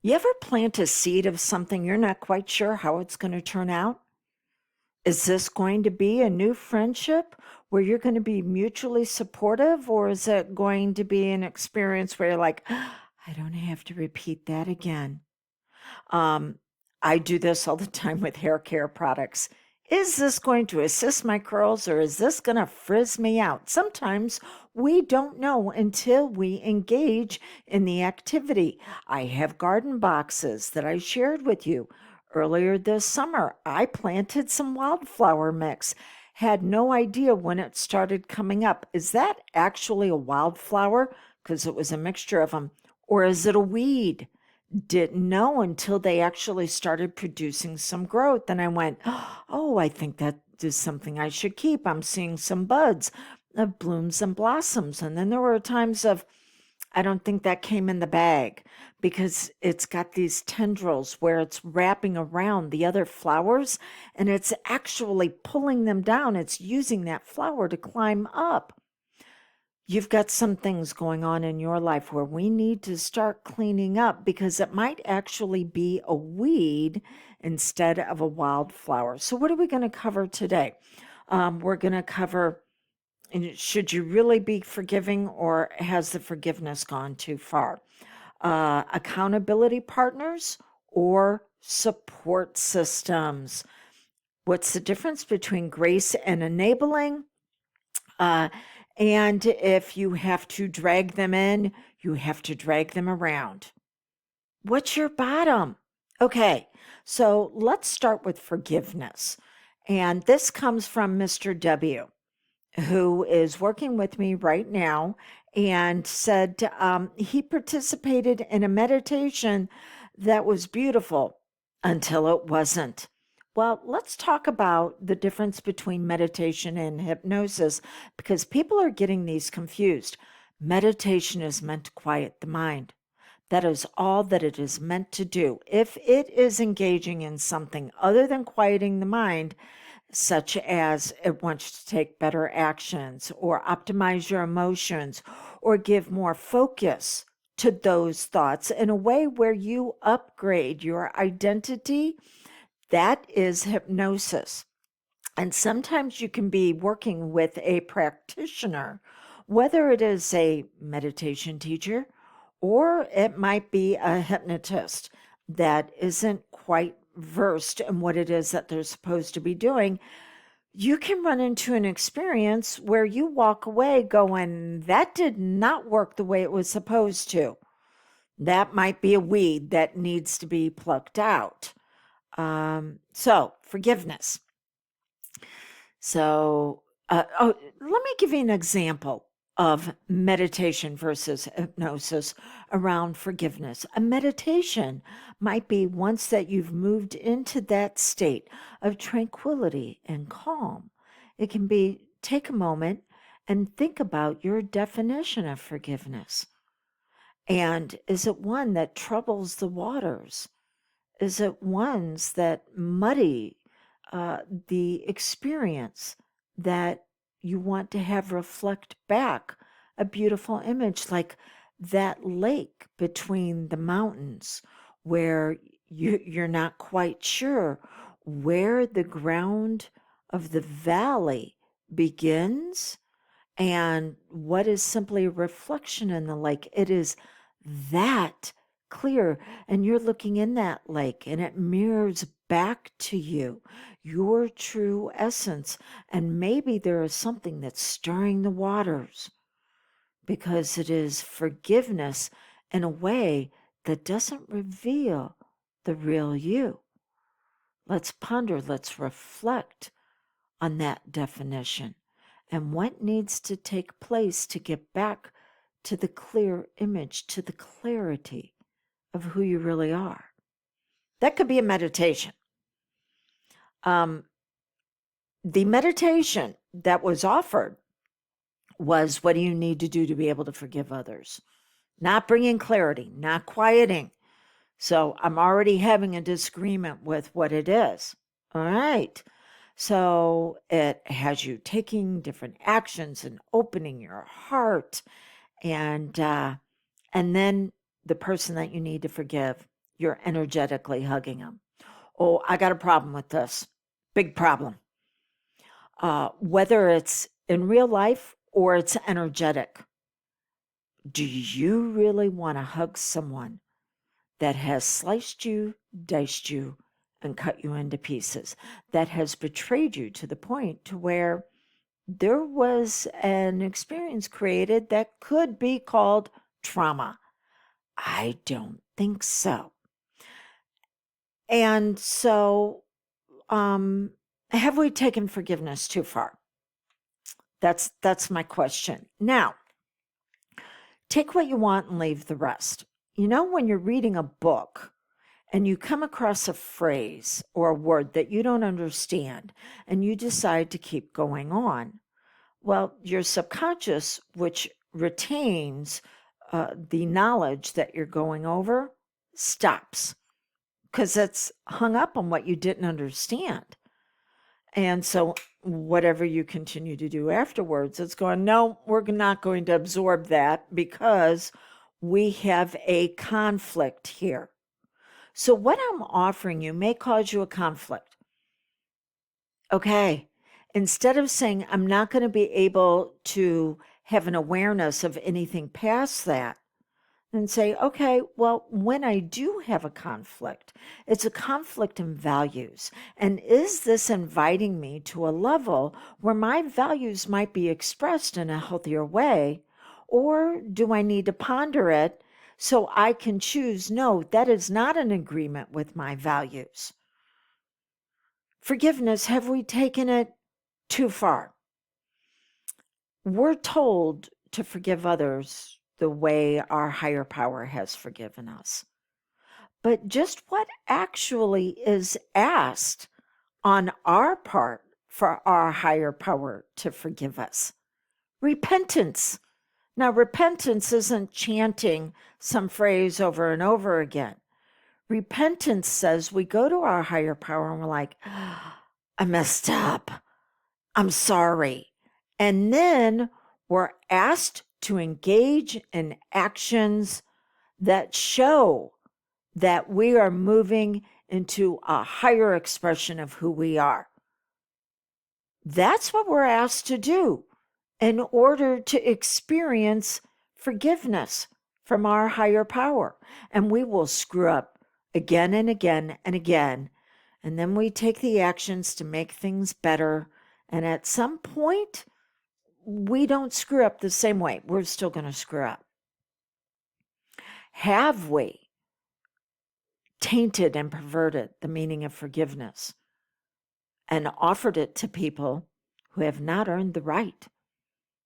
You ever plant a seed of something you're not quite sure how it's going to turn out? Is this going to be a new friendship where you're going to be mutually supportive, or is it going to be an experience where you're like, I don't have to repeat that again? Um, I do this all the time with hair care products. Is this going to assist my curls or is this going to frizz me out? Sometimes we don't know until we engage in the activity. I have garden boxes that I shared with you earlier this summer. I planted some wildflower mix. Had no idea when it started coming up. Is that actually a wildflower? Because it was a mixture of them. Or is it a weed? Didn't know until they actually started producing some growth. And I went, oh, I think that is something I should keep. I'm seeing some buds of blooms and blossoms. And then there were times of, I don't think that came in the bag because it's got these tendrils where it's wrapping around the other flowers and it's actually pulling them down. It's using that flower to climb up. You've got some things going on in your life where we need to start cleaning up because it might actually be a weed instead of a wildflower. So, what are we going to cover today? We're going to cover should you really be forgiving or has the forgiveness gone too far? Accountability partners or support systems. What's the difference between grace and enabling? Uh, and if you have to drag them in, you have to drag them around. What's your bottom? Okay, so let's start with forgiveness. And this comes from Mr. W, who is working with me right now and said he participated in a meditation that was beautiful until it wasn't. Well, let's talk about the difference between meditation and hypnosis because people are getting these confused. Meditation is meant to quiet the mind. That is all that it is meant to do. If it is engaging in something other than quieting the mind, such as it wants to take better actions or optimize your emotions or give more focus to those thoughts in a way where you upgrade your identity, that is hypnosis. And sometimes you can be working with a practitioner, whether it is a meditation teacher or it might be a hypnotist that isn't quite versed in what it is that they're supposed to be doing. You can run into an experience where you walk away going, that did not work the way it was supposed to. That might be a weed that needs to be plucked out. So, forgiveness. Let me give you an example of meditation versus hypnosis around forgiveness. A meditation might be once that you've moved into that state of tranquility and calm. It can be take a moment and think about your definition of forgiveness. And is it one that troubles the waters? Is it ones that muddy the experience that you want to have reflect back a beautiful image like that lake between the mountains where you're not quite sure where the ground of the valley begins and what is simply a reflection in the lake? It is that clear. And you're looking in that lake and it mirrors back to you your true essence. And maybe there is something that's stirring the waters because it is forgiveness in a way that doesn't reveal the real you. Let's ponder, let's reflect on that definition and what needs to take place to get back to the clear image, to the clarity of who you really are. That could be a meditation. Um, the meditation that was offered was what do you need to do to be able to forgive others? Not bringing clarity, not quieting. So I'm already having a disagreement with what it is. All right. So it has you taking different actions and opening your heart and then the person that you need to forgive you're energetically hugging them. Oh, I got a problem with this. Big problem. Whether it's in real life or it's energetic, do you really want to hug someone that has sliced you, diced you, and cut you into pieces, that has betrayed you to the point to where there was an experience created that could be called trauma? I don't think so. And so, have we taken forgiveness too far? That's my question. Now, take what you want and leave the rest. You know, when you're reading a book and you come across a phrase or a word that you don't understand and you decide to keep going on, well, your subconscious, which retains the knowledge that you're going over, stops because it's hung up on what you didn't understand. And so whatever you continue to do afterwards, it's going, no, we're not going to absorb that because we have a conflict here. So what I'm offering you may cause you a conflict. Okay. Instead of saying, I'm not going to be able to have an awareness of anything past that, and say, okay, well, when I do have a conflict, it's a conflict in values. And is this inviting me to a level where my values might be expressed in a healthier way? Or do I need to ponder it so I can choose, no, that is not in agreement with my values? Forgiveness, have we taken it too far? We're told to forgive others the way our higher power has forgiven us. But just what actually is asked on our part for our higher power to forgive us? Repentance. Now, repentance isn't chanting some phrase over and over again. Repentance says we go to our higher power and we're like, I messed up. I'm sorry. And then we're asked to engage in actions that show that we are moving into a higher expression of who we are. That's what we're asked to do in order to experience forgiveness from our higher power. And we will screw up again and again and again. And then we take the actions to make things better. And at some point, we don't screw up the same way. We're still going to screw up. Have we tainted and perverted the meaning of forgiveness and offered it to people who have not earned the right?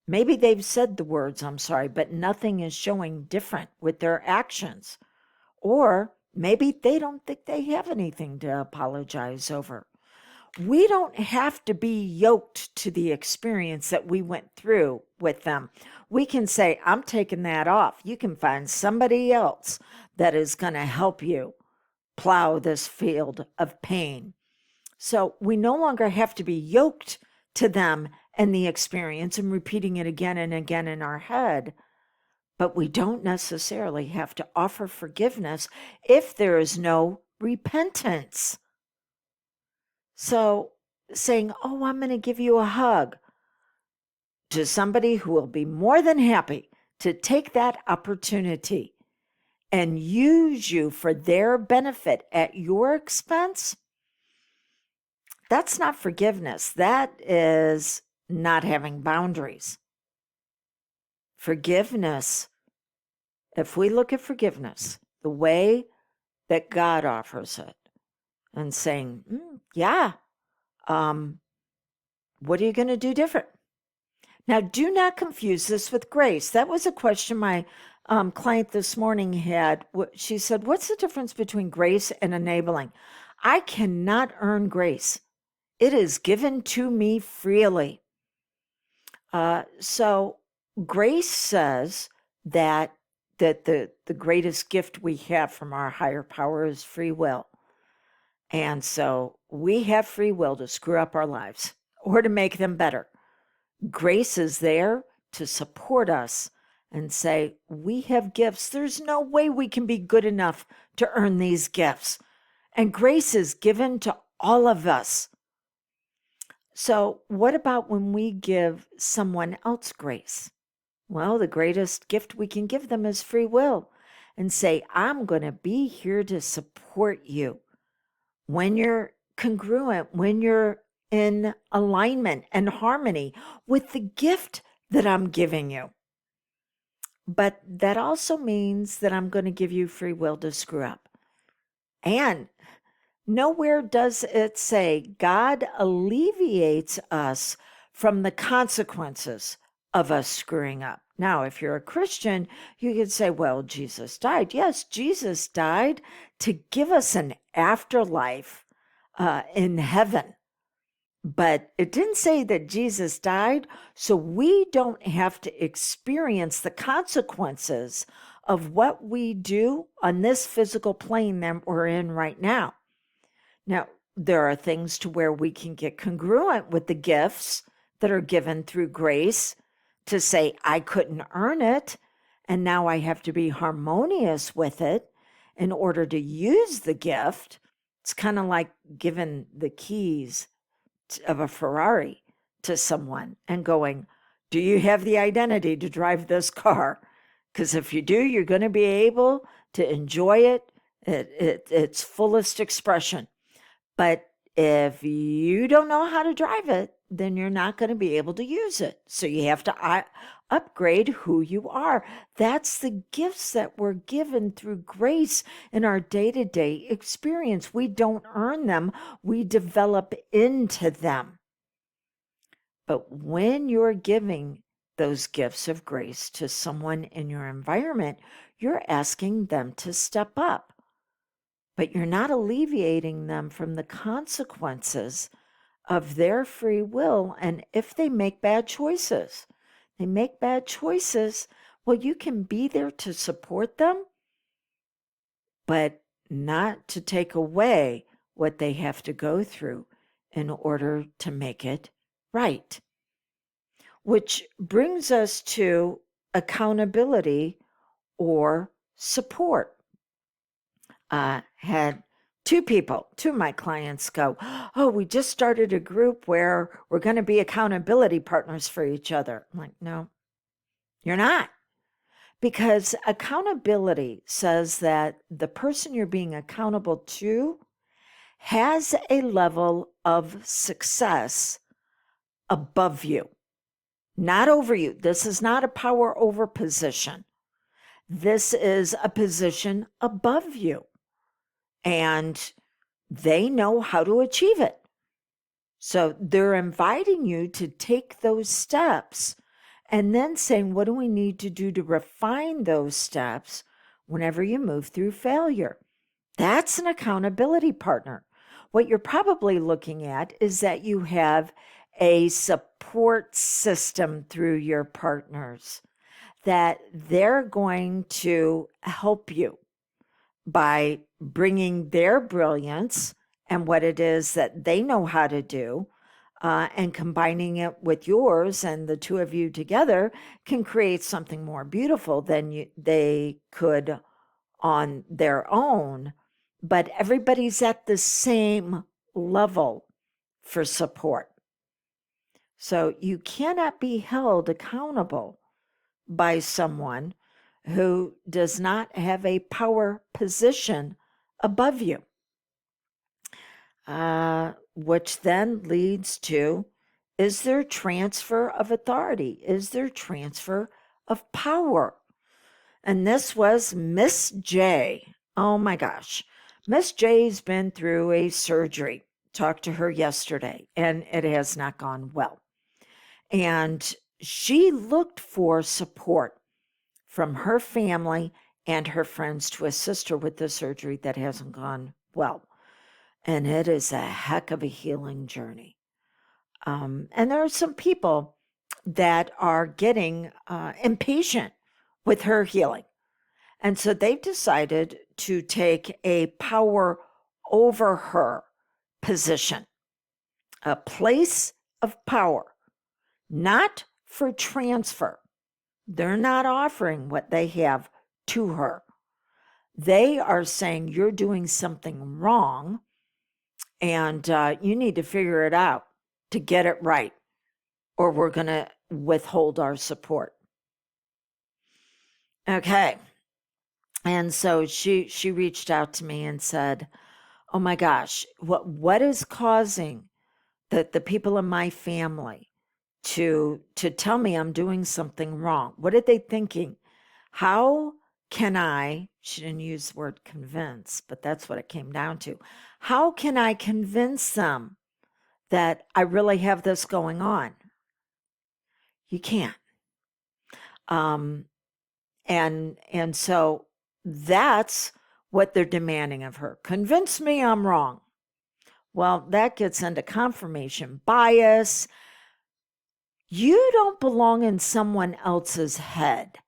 Maybe they've said the words, I'm sorry, but nothing is showing different with their actions. Or maybe they don't think they have anything to apologize over. We don't have to be yoked to the experience that we went through with them. We can say, I'm taking that off. You can find somebody else that is going to help you plow this field of pain. So we no longer have to be yoked to them and the experience and repeating it again and again in our head. But we don't necessarily have to offer forgiveness if there is no repentance. So saying, oh, I'm going to give you a hug to somebody who will be more than happy to take that opportunity and use you for their benefit at your expense, that's not forgiveness. That is not having boundaries. Forgiveness, if we look at forgiveness, the way that God offers it, and saying, yeah, what are you going to do different? Now, do not confuse this with grace. That was a question my client this morning had. She said, what's the difference between grace and enabling? I cannot earn grace. It is given to me freely. So grace says that the greatest gift we have from our higher power is free will. And so we have free will to screw up our lives or to make them better. Grace is there to support us and say, we have gifts. There's no way we can be good enough to earn these gifts. And grace is given to all of us. So, what about when we give someone else grace? Well, the greatest gift we can give them is free will and say, I'm going to be here to support you when you're congruent, when you're in alignment and harmony with the gift that I'm giving you. But that also means that I'm going to give you free will to screw up. And nowhere does it say God alleviates us from the consequences of us screwing up. Now, if you're a Christian, you could say, well, Jesus died. Yes, Jesus died to give us an afterlife in heaven. But it didn't say that Jesus died, so we don't have to experience the consequences of what we do on this physical plane that we're in right now. Now, there are things to where we can get congruent with the gifts that are given through grace to say, I couldn't earn it, and now I have to be harmonious with it in order to use the gift. It's kind of like giving the keys of a Ferrari to someone and going, do you have the identity to drive this car? Because if you do, you're going to be able to enjoy it at its fullest expression. But if you don't know how to drive it, then you're not going to be able to use it. So you have to upgrade who you are. That's the gifts that we're given through grace in our day-to-day experience. We don't earn them. We develop into them. But when you're giving those gifts of grace to someone in your environment, you're asking them to step up. But you're not alleviating them from the consequences of their free will. And if they make bad choices, well, you can be there to support them, but not to take away what they have to go through in order to make it right. Which brings us to accountability or support. Had two of my clients go, oh, we just started a group where we're going to be accountability partners for each other. I'm like, no, you're not. Because accountability says that the person you're being accountable to has a level of success above you, not over you. This is not a power over position. This is a position above you. And they know how to achieve it. So they're inviting you to take those steps and then saying, what do we need to do to refine those steps whenever you move through failure? That's an accountability partner. What you're probably looking at is that you have a support system through your partners, that they're going to help you by bringing their brilliance and what it is that they know how to do and combining it with yours, and the two of you together can create something more beautiful than they could on their own. But everybody's at the same level for support. So you cannot be held accountable by someone who does not have a power position above you, which then leads to, is there transfer of authority? Is there transfer of power? And this was Miss J. Oh my gosh. Miss J's been through a surgery. Talked to her yesterday, and it has not gone well. And she looked for support from her family and her friends to assist her with the surgery that hasn't gone well. And it is a heck of a healing journey. And there are some people that are getting impatient with her healing. And so they've decided to take a power over her position, a place of power, not for transfer. They're not offering what they have to her. They are saying you're doing something wrong and you need to figure it out to get it right, or we're going to withhold our support. Okay. And so she reached out to me and said, "Oh my gosh, what is causing the people in my family to tell me I'm doing something wrong? What are they thinking? How can I," she didn't use the word convince, but that's what it came down to. "How can I convince them that I really have this going on?" You can't. Um, and so that's what they're demanding of her. Convince me I'm wrong. Well, that gets into confirmation bias. You don't belong in someone else's head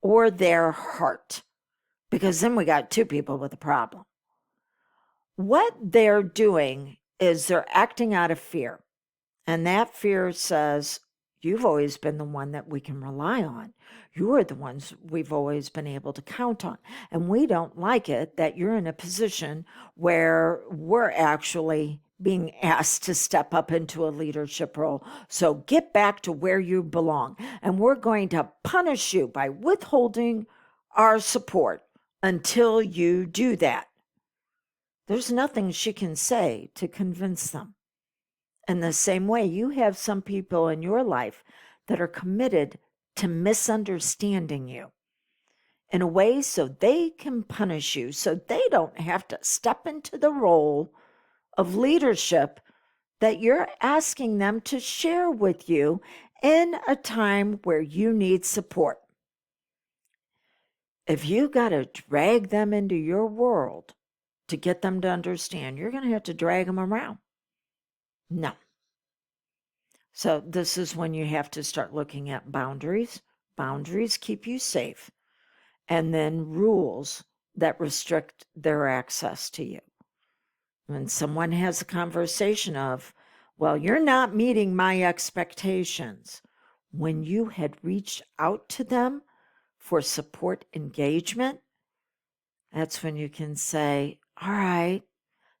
or their heart, because then we got two people with a problem. What they're doing is they're acting out of fear. And that fear says, you've always been the one that we can rely on. You are the ones we've always been able to count on. And we don't like it that you're in a position where we're actually being asked to step up into a leadership role. So get back to where you belong. And we're going to punish you by withholding our support until you do that. There's nothing she can say to convince them. In the same way, you have some people in your life that are committed to misunderstanding you in a way so they can punish you, so they don't have to step into the role of leadership that you're asking them to share with you in a time where you need support. If you got to drag them into your world to get them to understand, you're going to have to drag them around. No. So this is when you have to start looking at boundaries. Boundaries keep you safe. And then rules that restrict their access to you. When someone has a conversation of, well, you're not meeting my expectations, when you had reached out to them for support engagement, that's when you can say, all right.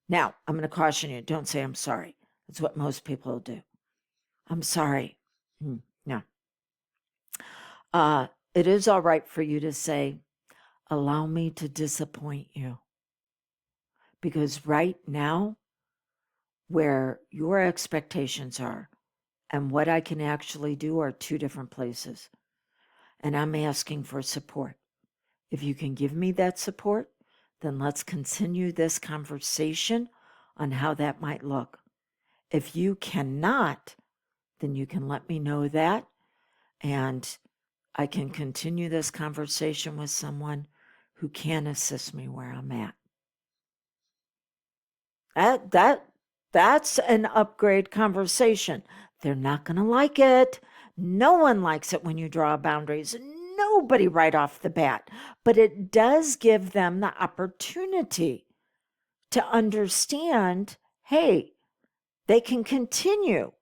Now, I'm going to caution you, don't say I'm sorry. That's what most people do. I'm sorry. No. It is all right for you to say, allow me to disappoint you. Because right now, where your expectations are and what I can actually do are two different places. And I'm asking for support. If you can give me that support, then let's continue this conversation on how that might look. If you cannot, then you can let me know that, and I can continue this conversation with someone who can assist me where I'm at. That's an upgrade conversation. They're not going to like it. No one likes it when you draw boundaries. Nobody right off the bat. But it does give them the opportunity to understand, hey, they can continue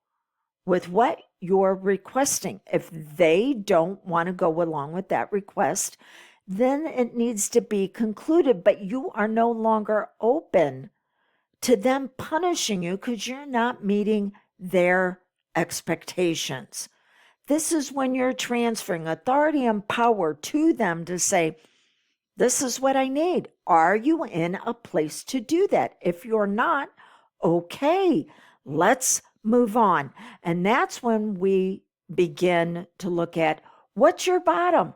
with what you're requesting. If they don't want to go along with that request, then it needs to be concluded. But you are no longer open to them punishing you because you're not meeting their expectations. This is when you're transferring authority and power to them to say, this is what I need. Are you in a place to do that? If you're not, okay, let's move on. And that's when we begin to look at what's your bottom,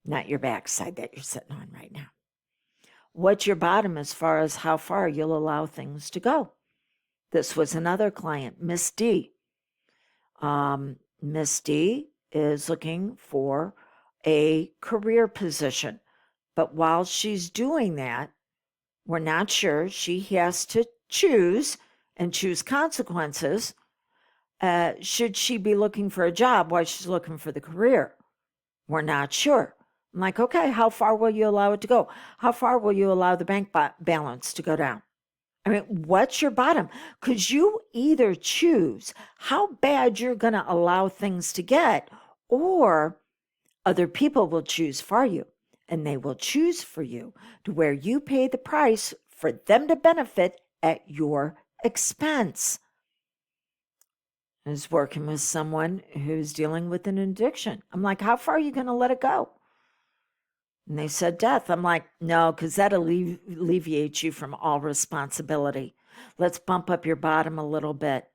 not your backside that you're sitting on right now. What's your bottom as far as how far you'll allow things to go? This was another client, Miss D. Miss D is looking for a career position. But while she's doing that, we're not sure. She has to choose and choose consequences. Should she be looking for a job while she's looking for the career? We're not sure. I'm like, okay, how far will you allow it to go? How far will you allow the bank balance to go down? I mean, what's your bottom? Because you either choose how bad you're going to allow things to get, or other people will choose for you. and they will choose for you to where you pay the price for them to benefit at your expense. I was working with someone who's dealing with an addiction. I'm like, how far are you going to let it go? And they said death. I'm like, no, because that alleviates you from all responsibility. Let's bump up your bottom a little bit.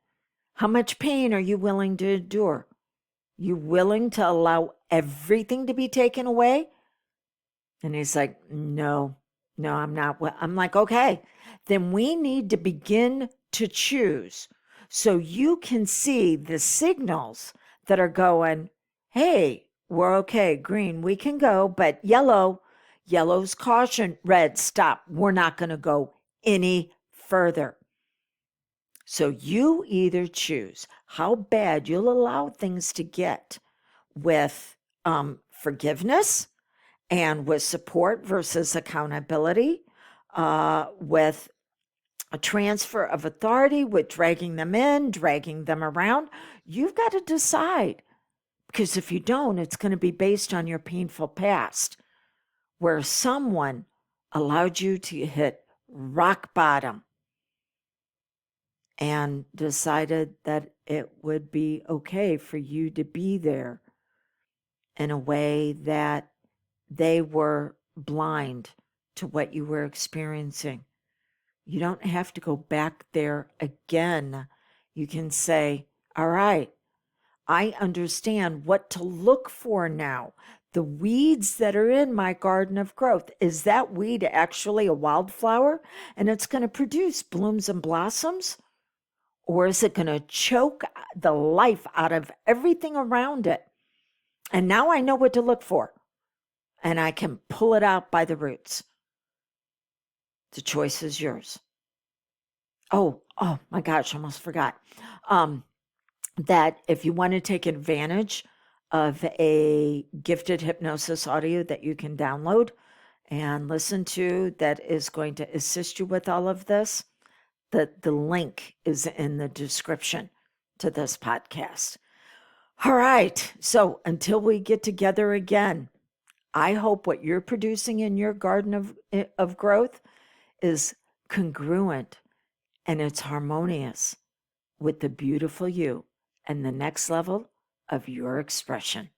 How much pain are you willing to endure? You willing to allow everything to be taken away? And he's like, no, I'm not. I'm like, okay, then we need to begin to choose so you can see the signals that are going, hey, we're okay. Green, we can go, but yellow's caution. Red, stop. We're not going to go any further. So you either choose how bad you'll allow things to get with forgiveness and with support versus accountability, with a transfer of authority, with dragging them in, dragging them around. You've got to decide, because if you don't, it's going to be based on your painful past where someone allowed you to hit rock bottom and decided that it would be okay for you to be there in a way that they were blind to what you were experiencing. You don't have to go back there again. You can say, all right, I understand what to look for now. The weeds that are in my garden of growth, is that weed actually a wildflower and it's going to produce blooms and blossoms? Or is it going to choke the life out of everything around it? And now I know what to look for, and I can pull it out by the roots. The choice is yours. Oh my gosh, I almost forgot. That if you want to take advantage of a gifted hypnosis audio that you can download and listen to that is going to assist you with all of this, the link is in the description to this podcast. All right. So until we get together again, I hope what you're producing in your garden of growth is congruent and it's harmonious with the beautiful you and the next level of your expression.